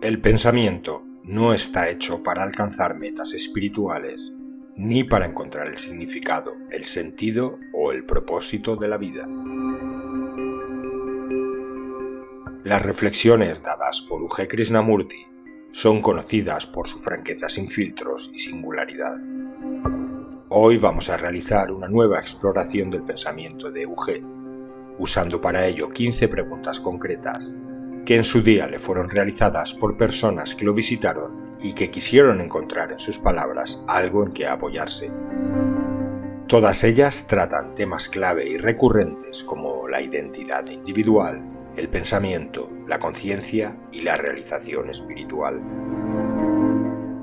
El pensamiento no está hecho para alcanzar metas espirituales, ni para encontrar el significado, el sentido o el propósito de la vida. Las reflexiones dadas por U.G. Krishnamurti son conocidas por su franqueza sin filtros y singularidad. Hoy vamos a realizar una nueva exploración del pensamiento de U.G., usando para ello 15 preguntas concretas que en su día le fueron realizadas por personas que lo visitaron y que quisieron encontrar en sus palabras algo en que apoyarse. Todas ellas tratan temas clave y recurrentes como la identidad individual, el pensamiento, la conciencia y la realización espiritual.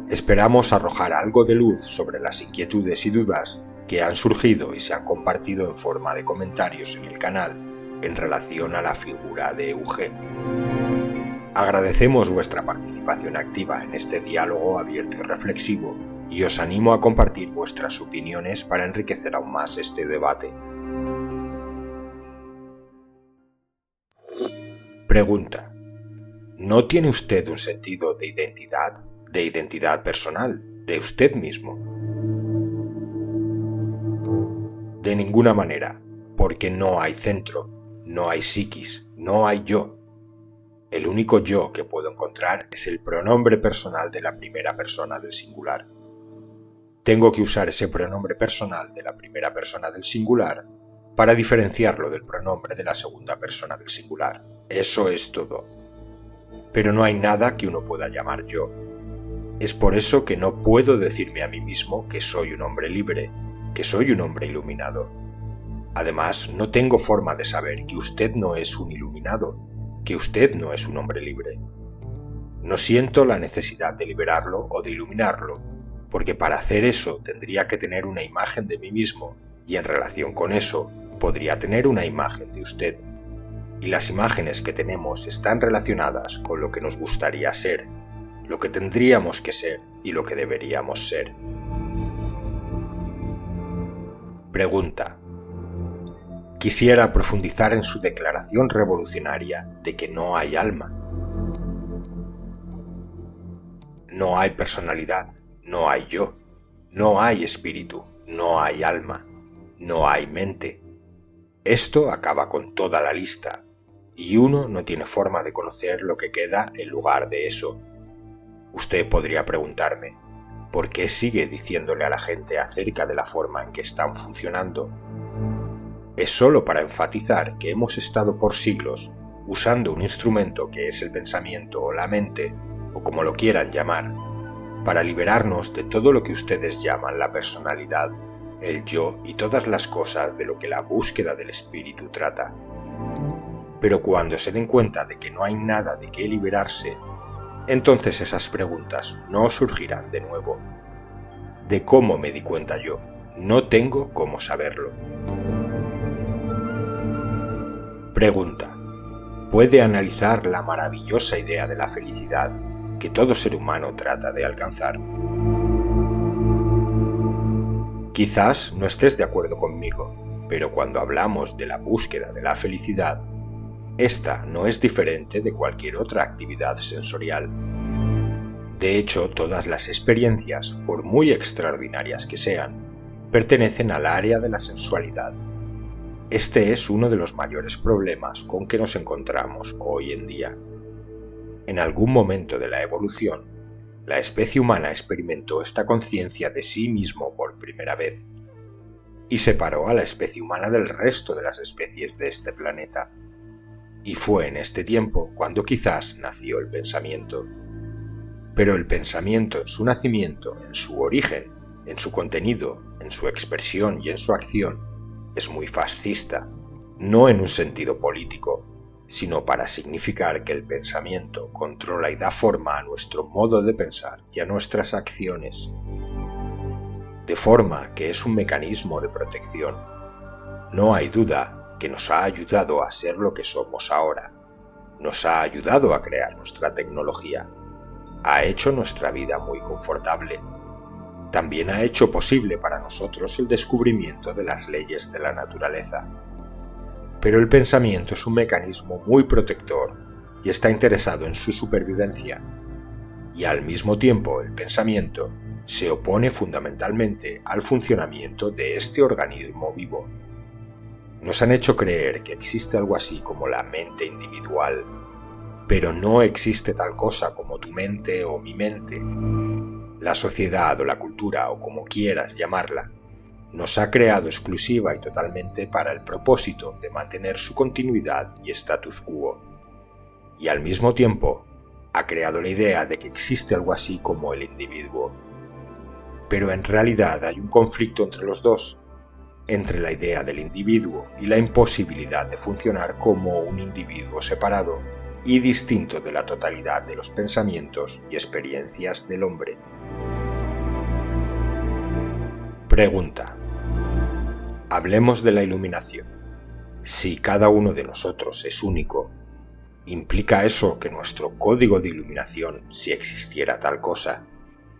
Esperamos arrojar algo de luz sobre las inquietudes y dudas que han surgido y se han compartido en forma de comentarios en el canal en relación a la figura de U.G. Agradecemos vuestra participación activa en este diálogo abierto y reflexivo y os animo a compartir vuestras opiniones para enriquecer aún más este debate. Pregunta: ¿no tiene usted un sentido de identidad personal, de usted mismo? De ninguna manera, porque no hay centro, no hay psiquis, no hay yo. El único yo que puedo encontrar es el pronombre personal de la primera persona del singular. Tengo que usar ese pronombre personal de la primera persona del singular para diferenciarlo del pronombre de la segunda persona del singular. Eso es todo. Pero no hay nada que uno pueda llamar yo. Es por eso que no puedo decirme a mí mismo que soy un hombre libre, que soy un hombre iluminado. Además, no tengo forma de saber que usted no es un iluminado, que usted no es un hombre libre. No siento la necesidad de liberarlo o de iluminarlo, porque para hacer eso tendría que tener una imagen de mí mismo, y en relación con eso podría tener una imagen de usted. Y las imágenes que tenemos están relacionadas con lo que nos gustaría ser, lo que tendríamos que ser y lo que deberíamos ser. Pregunta: quisiera profundizar en su declaración revolucionaria de que no hay alma. No hay personalidad, no hay yo, no hay espíritu, no hay alma, no hay mente. Esto acaba con toda la lista, y uno no tiene forma de conocer lo que queda en lugar de eso. Usted podría preguntarme, ¿por qué sigue diciéndole a la gente acerca de la forma en que están funcionando? Es solo para enfatizar que hemos estado por siglos usando un instrumento que es el pensamiento o la mente, o como lo quieran llamar, para liberarnos de todo lo que ustedes llaman la personalidad, el yo y todas las cosas de lo que la búsqueda del espíritu trata. Pero cuando se den cuenta de que no hay nada de qué liberarse, entonces esas preguntas no surgirán de nuevo. ¿De cómo me di cuenta yo? No tengo cómo saberlo. Pregunta: ¿puede analizar la maravillosa idea de la felicidad que todo ser humano trata de alcanzar? Quizás no estés de acuerdo conmigo, pero cuando hablamos de la búsqueda de la felicidad, esta no es diferente de cualquier otra actividad sensorial. De hecho, todas las experiencias, por muy extraordinarias que sean, pertenecen al área de la sensualidad. Este es uno de los mayores problemas con que nos encontramos hoy en día. En algún momento de la evolución, la especie humana experimentó esta conciencia de sí mismo por primera vez y separó a la especie humana del resto de las especies de este planeta. Y fue en este tiempo cuando quizás nació el pensamiento. Pero el pensamiento en su nacimiento, en su origen, en su contenido, en su expresión y en su acción, es muy fascista, no en un sentido político, sino para significar que el pensamiento controla y da forma a nuestro modo de pensar y a nuestras acciones, de forma que es un mecanismo de protección. No hay duda que nos ha ayudado a ser lo que somos ahora, nos ha ayudado a crear nuestra tecnología, ha hecho nuestra vida muy confortable. También ha hecho posible para nosotros el descubrimiento de las leyes de la naturaleza. Pero el pensamiento es un mecanismo muy protector y está interesado en su supervivencia, y al mismo tiempo el pensamiento se opone fundamentalmente al funcionamiento de este organismo vivo. Nos han hecho creer que existe algo así como la mente individual, pero no existe tal cosa como tu mente o mi mente. La sociedad o la cultura, o como quieras llamarla, nos ha creado exclusiva y totalmente para el propósito de mantener su continuidad y status quo. Y al mismo tiempo, ha creado la idea de que existe algo así como el individuo. Pero en realidad hay un conflicto entre los dos, entre la idea del individuo y la imposibilidad de funcionar como un individuo separado y distinto de la totalidad de los pensamientos y experiencias del hombre. Pregunta. Hablemos de la iluminación. Si cada uno de nosotros es único, ¿implica eso que nuestro código de iluminación, si existiera tal cosa,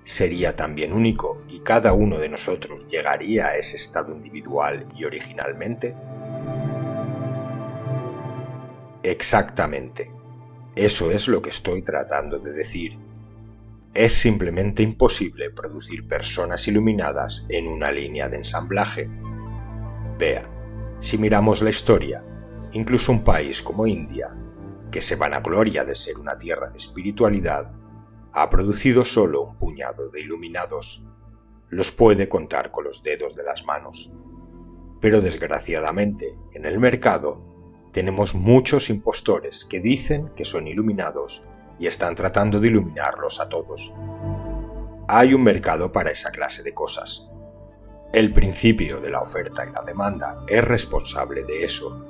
sería también único y cada uno de nosotros llegaría a ese estado individual y originalmente? Exactamente. Eso es lo que estoy tratando de decir. Es simplemente imposible producir personas iluminadas en una línea de ensamblaje. Vea, si miramos la historia, incluso un país como India, que se vanagloria de ser una tierra de espiritualidad, ha producido solo un puñado de iluminados. Los puede contar con los dedos de las manos. Pero desgraciadamente, en el mercado, tenemos muchos impostores que dicen que son iluminados y están tratando de iluminarlos a todos. Hay un mercado para esa clase de cosas. El principio de la oferta y la demanda es responsable de eso.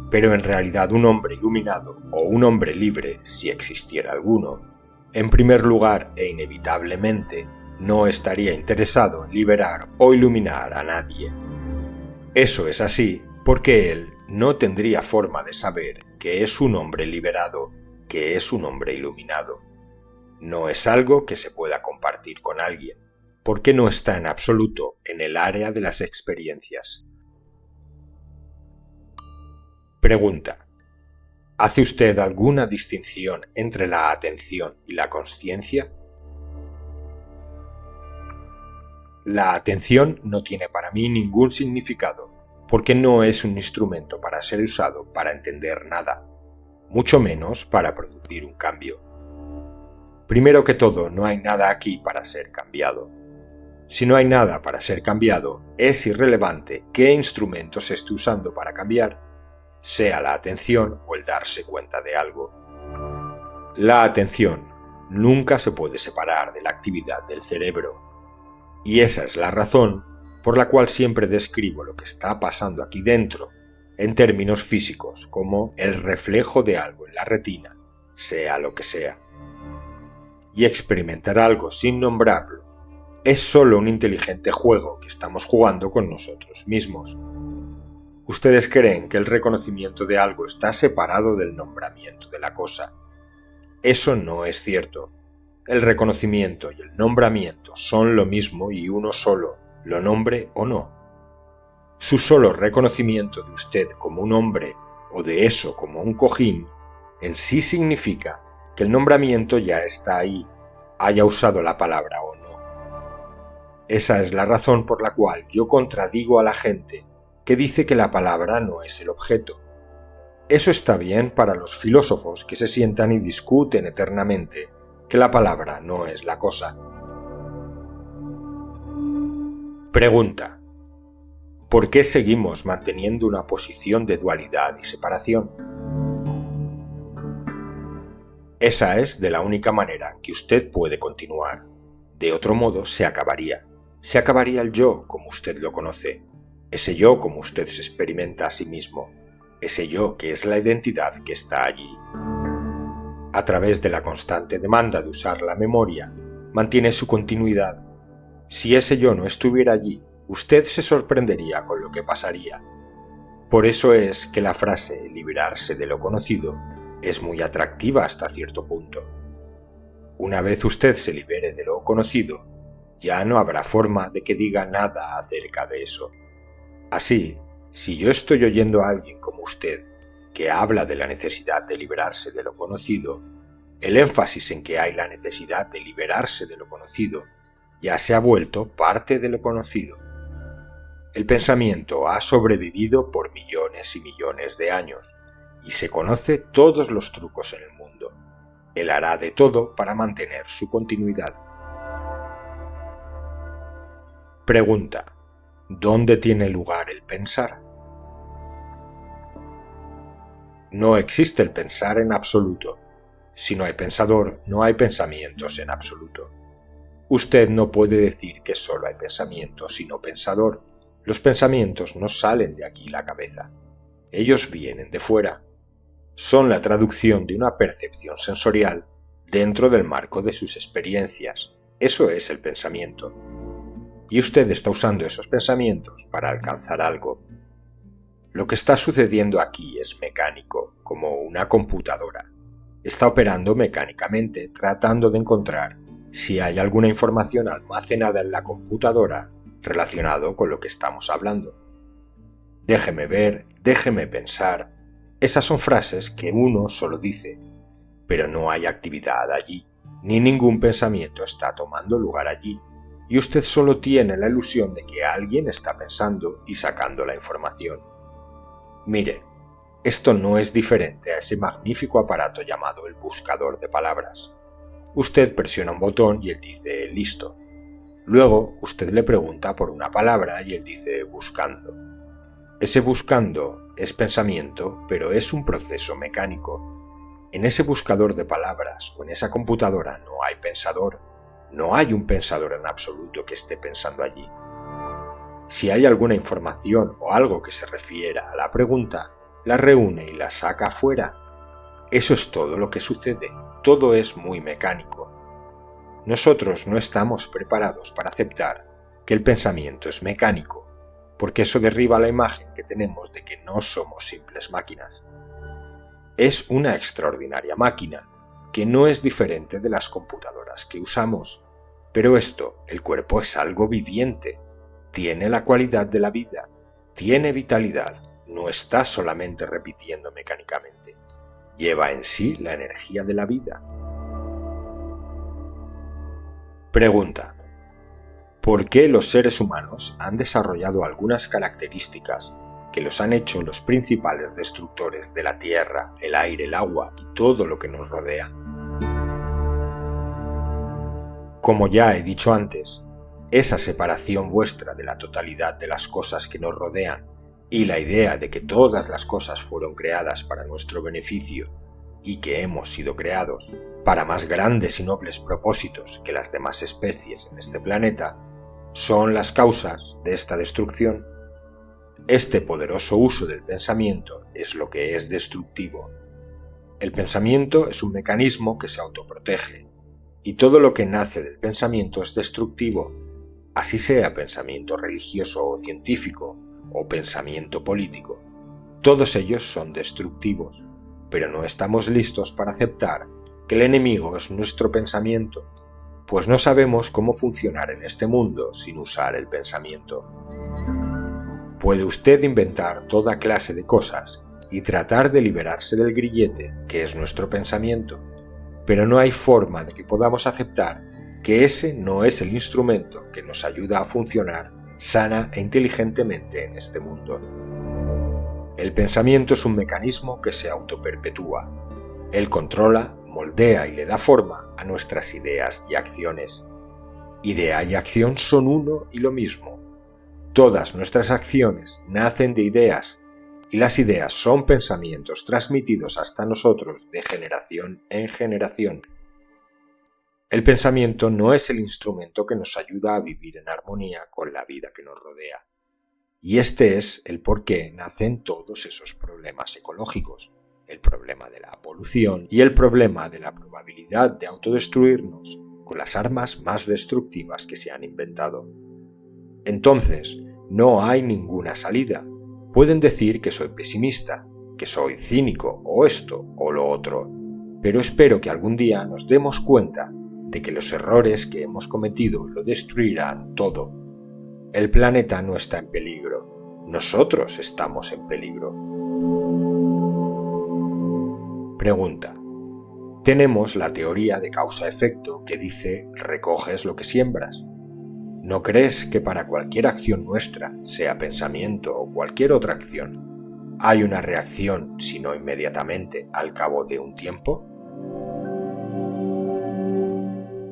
Pero en realidad un hombre iluminado o un hombre libre, si existiera alguno, en primer lugar e inevitablemente, no estaría interesado en liberar o iluminar a nadie. Eso es así porque él no tendría forma de saber que es un hombre liberado, que es un hombre iluminado. No es algo que se pueda compartir con alguien, porque no está en absoluto en el área de las experiencias. Pregunta. ¿Hace usted alguna distinción entre la atención y la consciencia? La atención no tiene para mí ningún significado, porque no es un instrumento para ser usado para entender nada, mucho menos para producir un cambio. Primero que todo, no hay nada aquí para ser cambiado. Si no hay nada para ser cambiado, es irrelevante qué instrumento se esté usando para cambiar, sea la atención o el darse cuenta de algo. La atención nunca se puede separar de la actividad del cerebro, y esa es la razón por la cual siempre describo lo que está pasando aquí dentro en términos físicos como el reflejo de algo en la retina, sea lo que sea. Y experimentar algo sin nombrarlo es solo un inteligente juego que estamos jugando con nosotros mismos. Ustedes creen que el reconocimiento de algo está separado del nombramiento de la cosa. Eso no es cierto. El reconocimiento y el nombramiento son lo mismo y uno solo, lo nombre o no. Su solo reconocimiento de usted como un hombre o de eso como un cojín en sí significa que el nombramiento ya está ahí, haya usado la palabra o no. Esa es la razón por la cual yo contradigo a la gente que dice que la palabra no es el objeto. Eso está bien para los filósofos que se sientan y discuten eternamente que la palabra no es la cosa. Pregunta. ¿Por qué seguimos manteniendo una posición de dualidad y separación? Esa es de la única manera que usted puede continuar. De otro modo se acabaría. Se acabaría el yo como usted lo conoce. Ese yo como usted se experimenta a sí mismo. Ese yo que es la identidad que está allí. A través de la constante demanda de usar la memoria, mantiene su continuidad. Si ese yo no estuviera allí, usted se sorprendería con lo que pasaría. Por eso es que la frase liberarse de lo conocido es muy atractiva hasta cierto punto. Una vez usted se libere de lo conocido, ya no habrá forma de que diga nada acerca de eso. Así, si yo estoy oyendo a alguien como usted que habla de la necesidad de liberarse de lo conocido, El énfasis en que hay la necesidad de liberarse de lo conocido ya se ha vuelto parte de lo conocido. El pensamiento ha sobrevivido por millones y millones de años y se conoce todos los trucos en el mundo. Él hará de todo para mantener su continuidad. Pregunta: ¿dónde tiene lugar el pensar? No existe el pensar en absoluto. Si no hay pensador, no hay pensamientos en absoluto. Usted no puede decir que solo hay pensamientos y no pensador. Los pensamientos no salen de aquí la cabeza. Ellos vienen de fuera. Son la traducción de una percepción sensorial dentro del marco de sus experiencias. Eso es el pensamiento. Y usted está usando esos pensamientos para alcanzar algo. Lo que está sucediendo aquí es mecánico, como una computadora. Está operando mecánicamente, tratando de encontrar si hay alguna información almacenada en la computadora relacionado con lo que estamos hablando. Déjeme ver, déjeme pensar. Esas son frases que uno solo dice, pero no hay actividad allí, ni ningún pensamiento está tomando lugar allí, y usted solo tiene la ilusión de que alguien está pensando y sacando la información. Mire, esto no es diferente a ese magnífico aparato llamado el buscador de palabras. Usted presiona un botón y él dice listo. Luego usted le pregunta por una palabra y él dice buscando. Ese buscando es pensamiento, pero es un proceso mecánico. En ese buscador de palabras o en esa computadora no hay pensador. No hay un pensador en absoluto que esté pensando allí. Si hay alguna información o algo que se refiera a la pregunta, la reúne y la saca afuera. Eso es todo lo que sucede. Todo es muy mecánico. Nosotros no estamos preparados para aceptar que el pensamiento es mecánico, porque eso derriba la imagen que tenemos de que no somos simples máquinas. Es una extraordinaria máquina, que no es diferente de las computadoras que usamos. Pero esto, el cuerpo es algo viviente, tiene la cualidad de la vida, tiene vitalidad, no está solamente repitiendo mecánicamente. Lleva en sí la energía de la vida. Pregunta: ¿por qué los seres humanos han desarrollado algunas características que los han hecho los principales destructores de la tierra, el aire, el agua y todo lo que nos rodea? Como ya he dicho antes, esa separación vuestra de la totalidad de las cosas que nos rodean y la idea de que todas las cosas fueron creadas para nuestro beneficio y que hemos sido creados para más grandes y nobles propósitos que las demás especies en este planeta, son las causas de esta destrucción. Este poderoso uso del pensamiento es lo que es destructivo. El pensamiento es un mecanismo que se autoprotege, y todo lo que nace del pensamiento es destructivo, así sea pensamiento religioso o científico, o pensamiento político. Todos ellos son destructivos, pero no estamos listos para aceptar que el enemigo es nuestro pensamiento, pues no sabemos cómo funcionar en este mundo sin usar el pensamiento. Puede usted inventar toda clase de cosas y tratar de liberarse del grillete que es nuestro pensamiento, pero no hay forma de que podamos aceptar que ese no es el instrumento que nos ayuda a funcionar sana e inteligentemente en este mundo. El pensamiento es un mecanismo que se autoperpetúa. Él controla, moldea y le da forma a nuestras ideas y acciones. Idea y acción son uno y lo mismo. Todas nuestras acciones nacen de ideas, y las ideas son pensamientos transmitidos hasta nosotros de generación en generación. El pensamiento no es el instrumento que nos ayuda a vivir en armonía con la vida que nos rodea. Y este es el por qué nacen todos esos problemas ecológicos, el problema de la polución y el problema de la probabilidad de autodestruirnos con las armas más destructivas que se han inventado. Entonces, no hay ninguna salida. Pueden decir que soy pesimista, que soy cínico o esto o lo otro, pero espero que algún día nos demos cuenta de que los errores que hemos cometido lo destruirán todo. El planeta no está en peligro, nosotros estamos en peligro. Pregunta: Tenemos la teoría de causa-efecto que dice recoges lo que siembras. ¿No crees que para cualquier acción nuestra, sea pensamiento o cualquier otra acción, hay una reacción, si no inmediatamente, al cabo de un tiempo?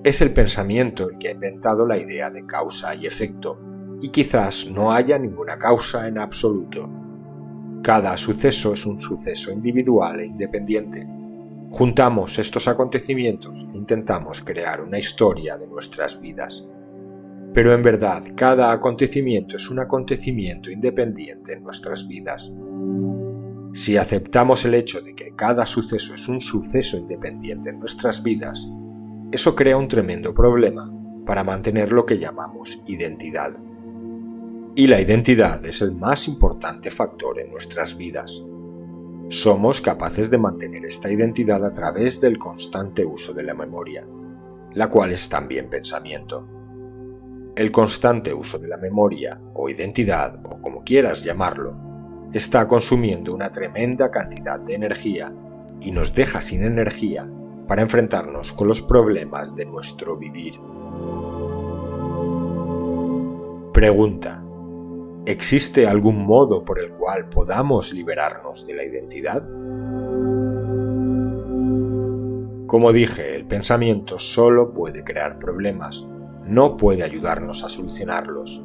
Es el pensamiento el que ha inventado la idea de causa y efecto, y quizás no haya ninguna causa en absoluto. Cada suceso es un suceso individual e independiente. Juntamos estos acontecimientos e intentamos crear una historia de nuestras vidas. Pero en verdad, cada acontecimiento es un acontecimiento independiente en nuestras vidas. Si aceptamos el hecho de que cada suceso es un suceso independiente en nuestras vidas, eso crea un tremendo problema para mantener lo que llamamos identidad. Y la identidad es el más importante factor en nuestras vidas. Somos capaces de mantener esta identidad a través del constante uso de la memoria, la cual es también pensamiento. El constante uso de la memoria, o identidad, o como quieras llamarlo, está consumiendo una tremenda cantidad de energía y nos deja sin energía para enfrentarnos con los problemas de nuestro vivir. Pregunta: ¿existe algún modo por el cual podamos liberarnos de la identidad? Como dije, el pensamiento solo puede crear problemas, no puede ayudarnos a solucionarlos.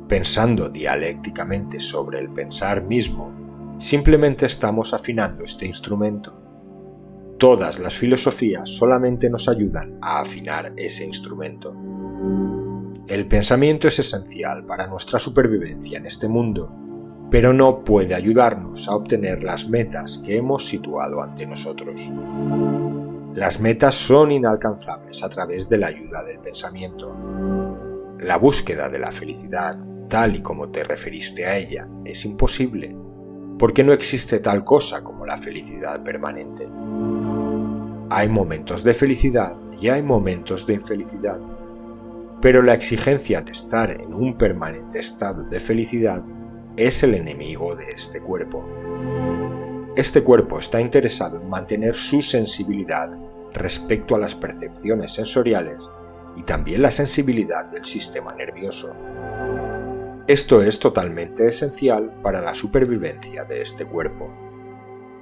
Pensando dialécticamente sobre el pensar mismo, simplemente estamos afinando este instrumento. Todas las filosofías solamente nos ayudan a afinar ese instrumento. El pensamiento es esencial para nuestra supervivencia en este mundo, pero no puede ayudarnos a obtener las metas que hemos situado ante nosotros. Las metas son inalcanzables a través de la ayuda del pensamiento. La búsqueda de la felicidad, tal y como te referiste a ella, es imposible, porque no existe tal cosa como la felicidad permanente. Hay momentos de felicidad y hay momentos de infelicidad, pero la exigencia de estar en un permanente estado de felicidad es el enemigo de este cuerpo. Este cuerpo está interesado en mantener su sensibilidad respecto a las percepciones sensoriales y también la sensibilidad del sistema nervioso. Esto es totalmente esencial para la supervivencia de este cuerpo.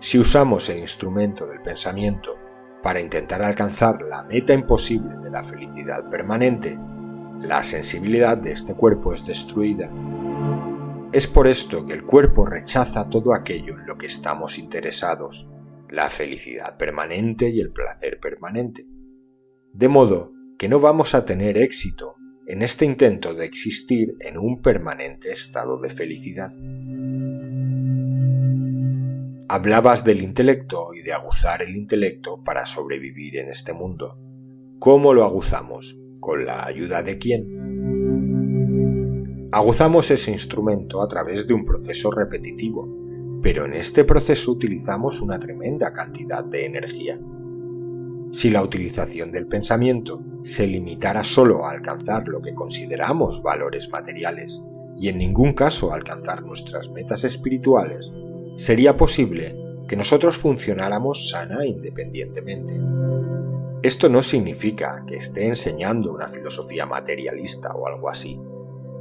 Si usamos el instrumento del pensamiento para intentar alcanzar la meta imposible de la felicidad permanente, la sensibilidad de este cuerpo es destruida. Es por esto que el cuerpo rechaza todo aquello en lo que estamos interesados, la felicidad permanente y el placer permanente. De modo que no vamos a tener éxito en este intento de existir en un permanente estado de felicidad. Hablabas del intelecto y de aguzar el intelecto para sobrevivir en este mundo. ¿Cómo lo aguzamos? ¿Con la ayuda de quién? Aguzamos ese instrumento a través de un proceso repetitivo, pero en este proceso utilizamos una tremenda cantidad de energía. Si la utilización del pensamiento se limitara solo a alcanzar lo que consideramos valores materiales y en ningún caso a alcanzar nuestras metas espirituales, sería posible que nosotros funcionáramos sana e independientemente. Esto no significa que esté enseñando una filosofía materialista o algo así.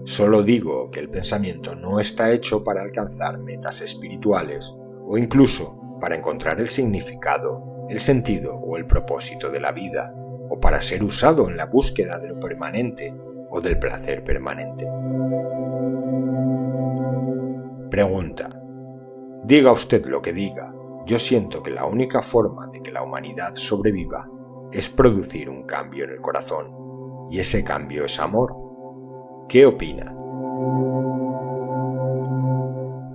Solo digo que el pensamiento no está hecho para alcanzar metas espirituales o incluso para encontrar el significado, el sentido o el propósito de la vida, o para ser usado en la búsqueda de lo permanente o del placer permanente. Pregunta: diga usted lo que diga, yo siento que la única forma de que la humanidad sobreviva es producir un cambio en el corazón, y ese cambio es amor. ¿Qué opina?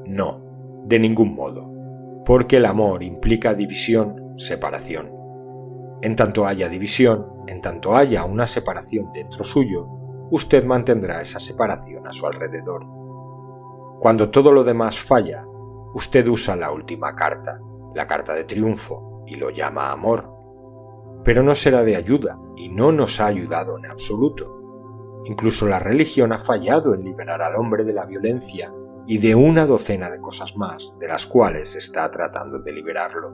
No, de ningún modo, porque el amor implica división, separación. En tanto haya división, en tanto haya una separación dentro suyo, usted mantendrá esa separación a su alrededor. Cuando todo lo demás falla, usted usa la última carta, la carta de triunfo, y lo llama amor. Pero no será de ayuda y no nos ha ayudado en absoluto. Incluso la religión ha fallado en liberar al hombre de la violencia y de una docena de cosas más de las cuales está tratando de liberarlo.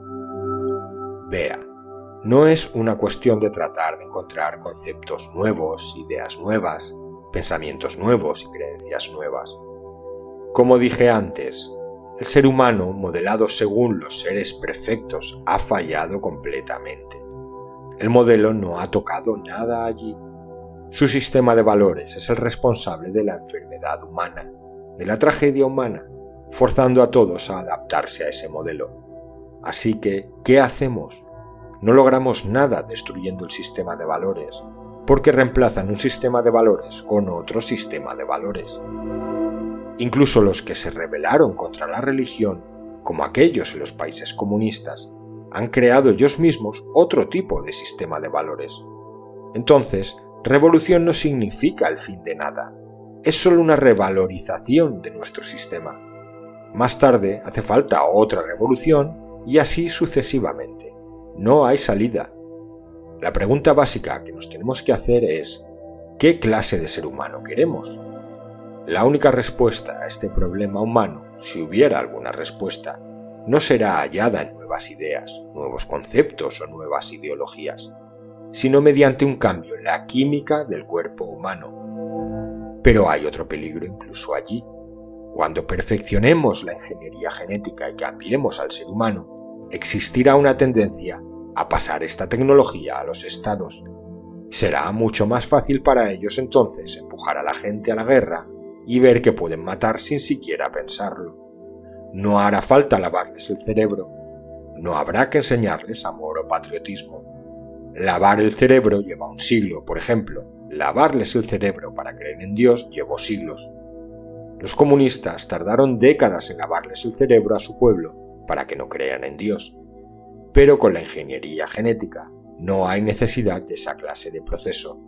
Vea, No es una cuestión de tratar de encontrar conceptos nuevos, ideas nuevas, pensamientos nuevos y creencias nuevas. Como dije antes, el ser humano, modelado según los seres perfectos, ha fallado completamente. El modelo no ha tocado nada allí. Su sistema de valores es el responsable de la enfermedad humana, de la tragedia humana, forzando a todos a adaptarse a ese modelo. Así que, ¿qué hacemos? No logramos nada destruyendo el sistema de valores, porque reemplazan un sistema de valores con otro sistema de valores. Incluso los que se rebelaron contra la religión, como aquellos en los países comunistas, han creado ellos mismos otro tipo de sistema de valores. Entonces, revolución no significa el fin de nada, es solo una revalorización de nuestro sistema. Más tarde hace falta otra revolución y así sucesivamente. No hay salida. La pregunta básica que nos tenemos que hacer es: ¿qué clase de ser humano queremos? La única respuesta a este problema humano, si hubiera alguna respuesta, no será hallada en nuevas ideas, nuevos conceptos o nuevas ideologías, sino mediante un cambio en la química del cuerpo humano. Pero hay otro peligro incluso allí. Cuando perfeccionemos la ingeniería genética y cambiemos al ser humano, existirá una tendencia a pasar esta tecnología a los estados. Será mucho más fácil para ellos entonces empujar a la gente a la guerra y ver que pueden matar sin siquiera pensarlo. No hará falta lavarles el cerebro. No habrá que enseñarles amor o patriotismo. Lavar el cerebro lleva un siglo, por ejemplo. Lavarles el cerebro para creer en Dios llevó siglos. Los comunistas tardaron décadas en lavarles el cerebro a su pueblo para que no crean en Dios. Pero con la ingeniería genética no hay necesidad de esa clase de proceso.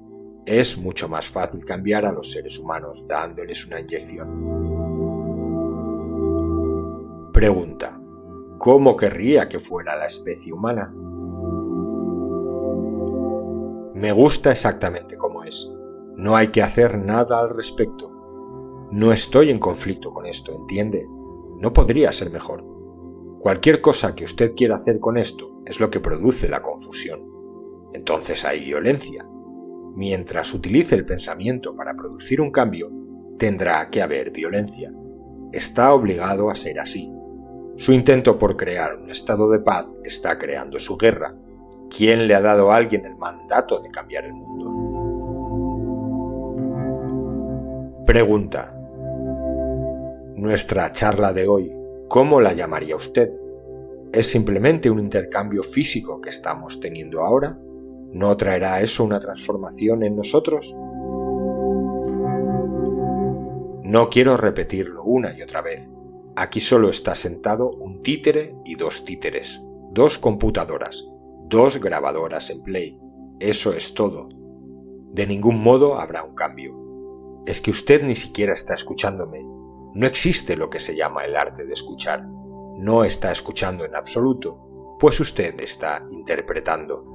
Es mucho más fácil cambiar a los seres humanos dándoles una inyección. Pregunta: ¿cómo querría que fuera la especie humana? Me gusta exactamente como es. No hay que hacer nada al respecto. No estoy en conflicto con esto, ¿entiende? No podría ser mejor. Cualquier cosa que usted quiera hacer con esto es lo que produce la confusión. Entonces hay violencia. Mientras utilice el pensamiento para producir un cambio, tendrá que haber violencia. Está obligado a ser así. Su intento por crear un estado de paz está creando su guerra. ¿Quién le ha dado a alguien el mandato de cambiar el mundo? Pregunta: nuestra charla de hoy, ¿cómo la llamaría usted? ¿Es simplemente un intercambio físico que estamos teniendo ahora? ¿No traerá eso una transformación en nosotros? No quiero repetirlo una y otra vez. Aquí solo está sentado un títere y dos títeres, dos computadoras, dos grabadoras en play. Eso es todo. De ningún modo habrá un cambio. Es que usted ni siquiera está escuchándome. No existe lo que se llama el arte de escuchar. No está escuchando en absoluto, pues usted está interpretando.